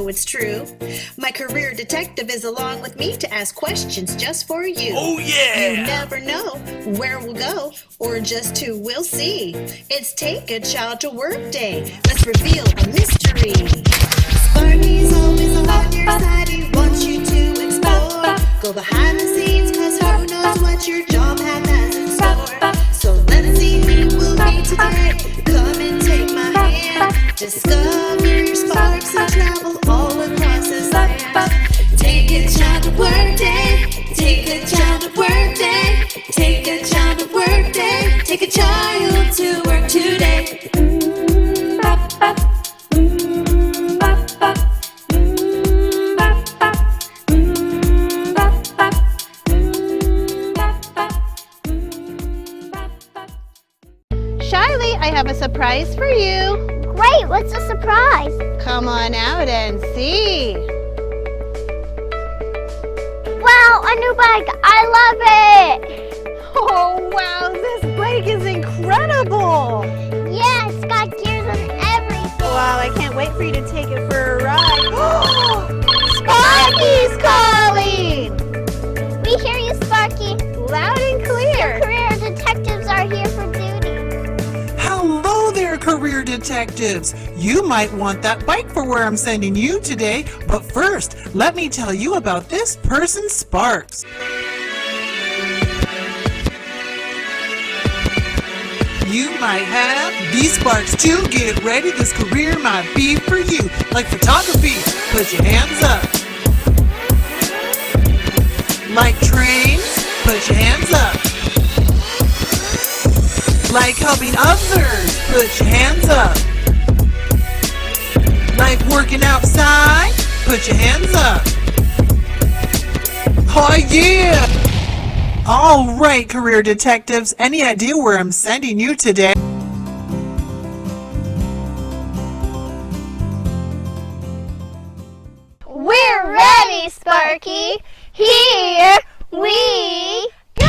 know it's true. My career detective is along with me to ask questions just for you. Oh, yeah! You never know where we'll go or just who we'll see. It's Take a Child to Work Day. Let's reveal a mystery. Sparky's always on your side. He wants you to explore. Go behind the scenes, cause who knows what your job has in store. So let's see who will be today. Come and take my hand. Discover your sparks and travel all across this land. Take a child to work day. Take a child to work day. Take a child to work day. Take a child to work today. Shiley, I have a surprise for you. Great, what's the surprise? Come on out and see. Wow, a new bike. I love it. Oh, wow, this bike is incredible. Yeah, it's got gears and everything. Wow, I can't wait for you to take it for a ride. Sparky's calling! We hear you, Sparky. Loud and clear. Career detectives are here for duty. Hello there, career detectives. You might want that bike for where I'm sending you today, but first, let me tell you about this person's sparks. You might have these sparks too. Get ready, this career might be for you. Like photography, put your hands up. Like trains, put your hands up. Like helping others, put your hands up. Like working outside, put your hands up. Oh yeah! All right, career detectives, any idea where I'm sending you today? We're ready, Sparky. Here we go.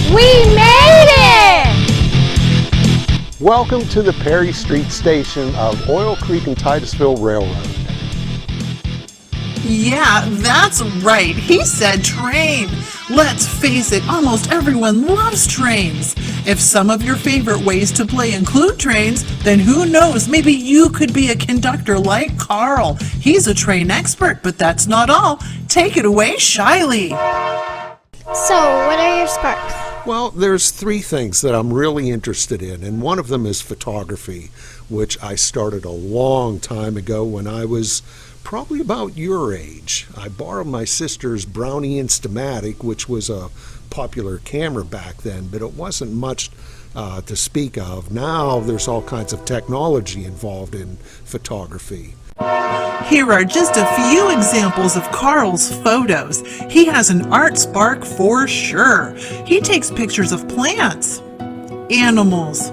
We made it! Welcome to the Perry Street station of Oil Creek and Titusville Railroad. Yeah, that's right. He said train. Let's face it, almost everyone loves trains. If some of your favorite ways to play include trains, then who knows, maybe you could be a conductor like Carl. He's a train expert, but that's not all. Take it away, Shiley. So, what are your sparks? Well, there's three things that I'm really interested in, and one of them is photography, which I started a long time ago when I was probably about your age. I borrowed my sister's Brownie Instamatic, which was a popular camera back then, but it wasn't much to speak of. Now there's all kinds of technology involved in photography. Here are just a few examples of Carl's photos. He has an art spark for sure. He takes pictures of plants, animals,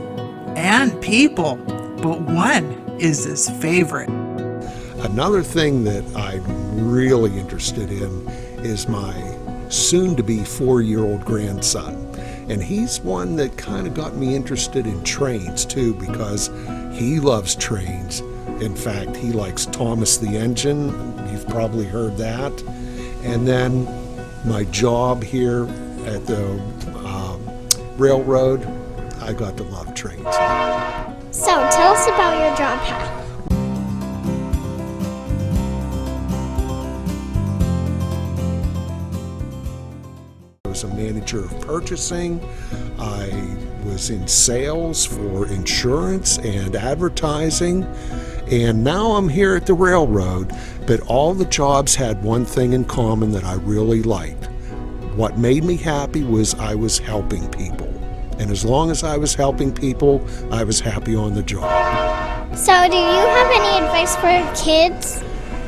and people, but one is his favorite. Another thing that I'm really interested in is my soon-to-be 4-year-old grandson. And he's one that kind of got me interested in trains too, because he loves trains. In fact, he likes Thomas the Engine. You've probably heard that. And then my job here at the railroad, I got to love trains. So, tell us about your job path. I was a manager of purchasing. I was in sales for insurance and advertising. And now I'm here at the railroad, but all the jobs had one thing in common that I really liked. What made me happy was I was helping people. And as long as I was helping people, I was happy on the job. So, do you have any advice for kids?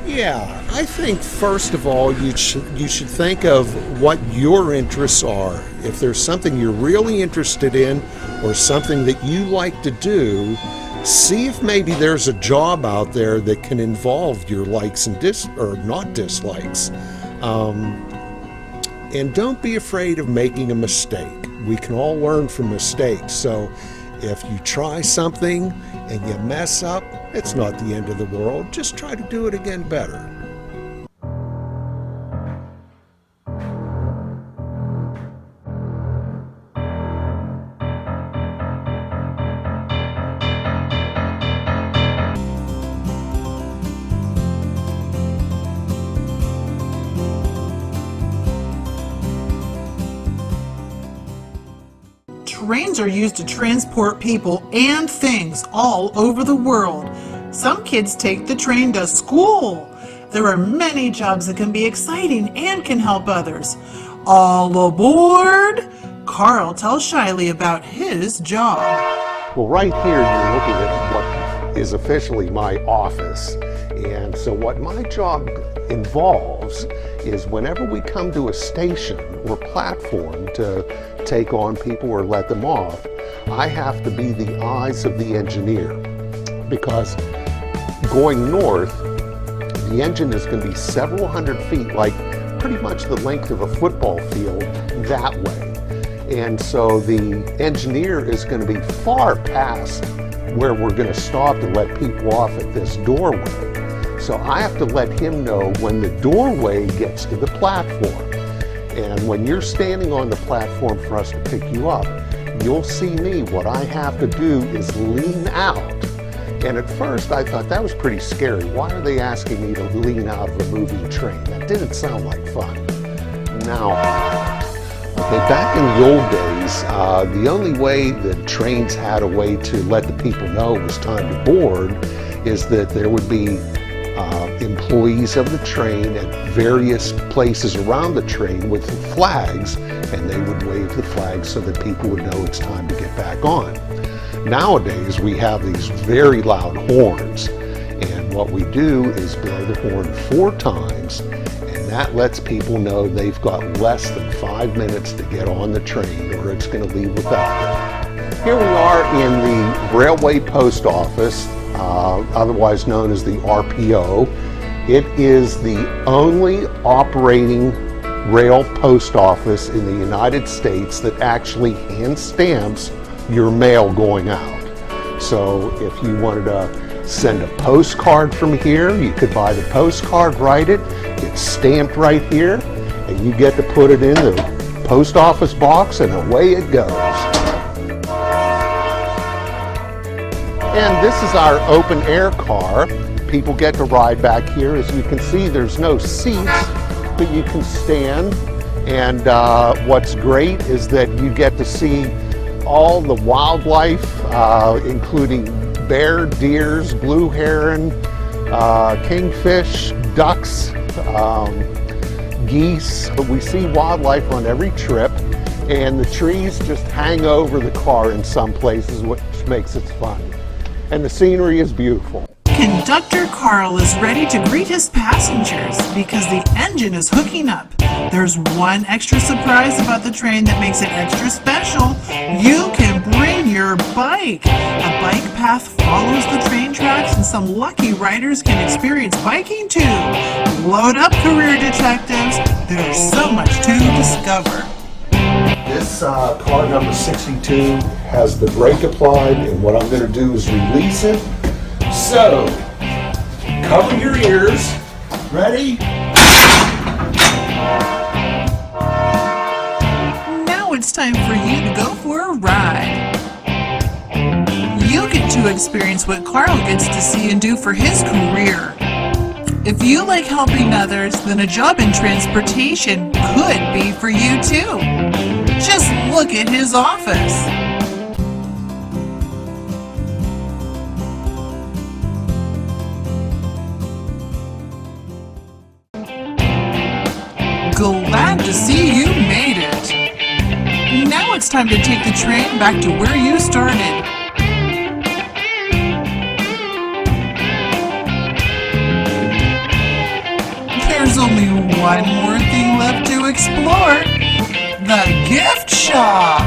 Yeah, I think first of all, you should think of what your interests are. If there's something you're really interested in or something that you like to do, see if maybe there's a job out there that can involve your likes and not dislikes. And don't be afraid of making a mistake. We can all learn from mistakes. So If you try something and you mess up, it's not the end of the world. Just try to do it again better. Trains are used to transport people and things all over the world. Some kids take the train to school. There are many jobs that can be exciting and can help others. All aboard! Carl tells Shiley about his job. Well, right here you're looking at what is officially my office. And so what my job involves is whenever we come to a station or platform to take on people or let them off, I have to be the eyes of the engineer, because going north, the engine is going to be several hundred feet, like pretty much the length of a football field that way. And so the engineer is going to be far past where we're going to stop to let people off at this doorway. So I have to let him know when the doorway gets to the platform. And when you're standing on the platform for us to pick you up, you'll see me. What I have to do is lean out. And at first I thought that was pretty scary. Why are they asking me to lean out of a moving train? That didn't sound like fun. Now, back in the old days, the only way that trains had a way to let the people know it was time to board is that there would be employees of the train at various places around the train with flags, and they would wave the flags so that people would know it's time to get back on. Nowadays we have these very loud horns, and what we do is blow the horn 4 times, and that lets people know they've got less than 5 minutes to get on the train or it's going to leave without them. Here we are in the Railway Post Office, otherwise known as the RPO. It is the only operating rail post office in the United States that actually hand stamps your mail going out. So if you wanted to send a postcard from here, you could buy the postcard, write it, it's stamped right here, and you get to put it in the post office box, and away it goes. And this is our open air car. People get to ride back here. As you can see, there's no seats, but you can stand. And what's great is that you get to see all the wildlife, including bear, deers, blue heron, kingfish, ducks, geese. But we see wildlife on every trip, and the trees just hang over the car in some places, which makes it fun. And the scenery is beautiful. Conductor Carl is ready to greet his passengers because the engine is hooking up. There's one extra surprise about the train that makes it extra special. You can bring your bike. A bike path follows the train tracks, and some lucky riders can experience biking too. Load up, career detectives. There's so much to discover. This car number 62 has the brake applied, and what I'm going to do is release it. So, cover your ears. Ready? Now it's time for you to go for a ride. You get to experience what Carl gets to see and do for his career. If you like helping others, then a job in transportation could be for you too. Just look at his office. Glad to see you made it. Now it's time to take the train back to where you started. There's only one more thing left to explore. The gift shop.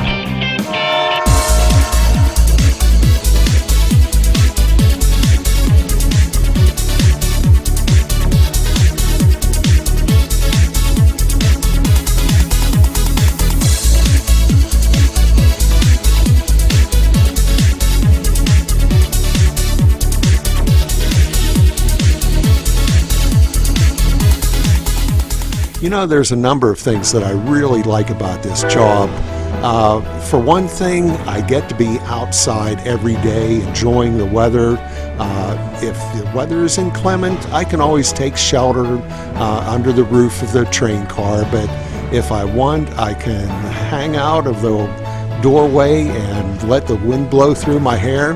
You know, there's a number of things that I really like about this job. For one thing, I get to be outside every day enjoying the weather. If the weather is inclement, I can always take shelter under the roof of the train car, but if I want, I can hang out of the doorway and let the wind blow through my hair.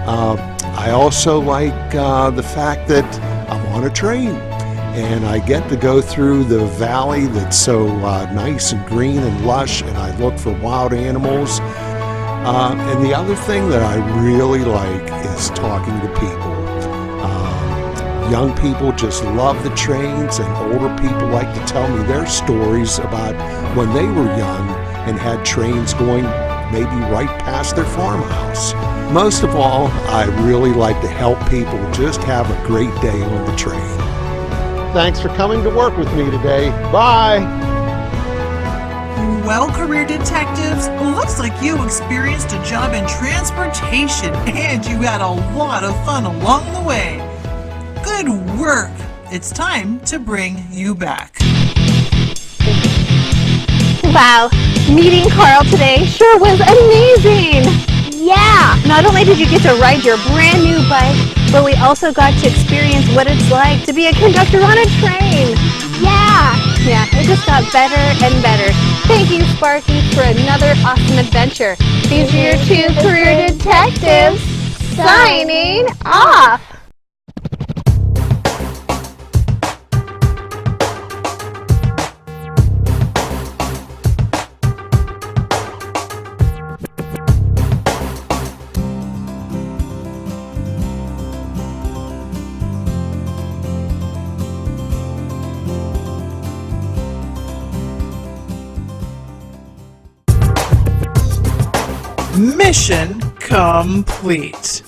I also like the fact that I'm on a train and I get to go through the valley that's so nice and green and lush, and I look for wild animals. And the other thing that I really like is talking to people. Young people just love the trains, and older people like to tell me their stories about when they were young and had trains going maybe right past their farmhouse. Most of all, I really like to help people just have a great day on the train. Thanks for coming to work with me today. Bye! Well, career detectives, looks like you experienced a job in transportation and you had a lot of fun along the way. Good work! It's time to bring you back. Wow, meeting Carl today sure was amazing. Yeah, not only did you get to ride your brand new bike, but we also got to experience what it's like to be a conductor on a train. Yeah, it just got better and better. Thank you, Sparky, for another awesome adventure. These are your two career detectives signing off. Mission complete.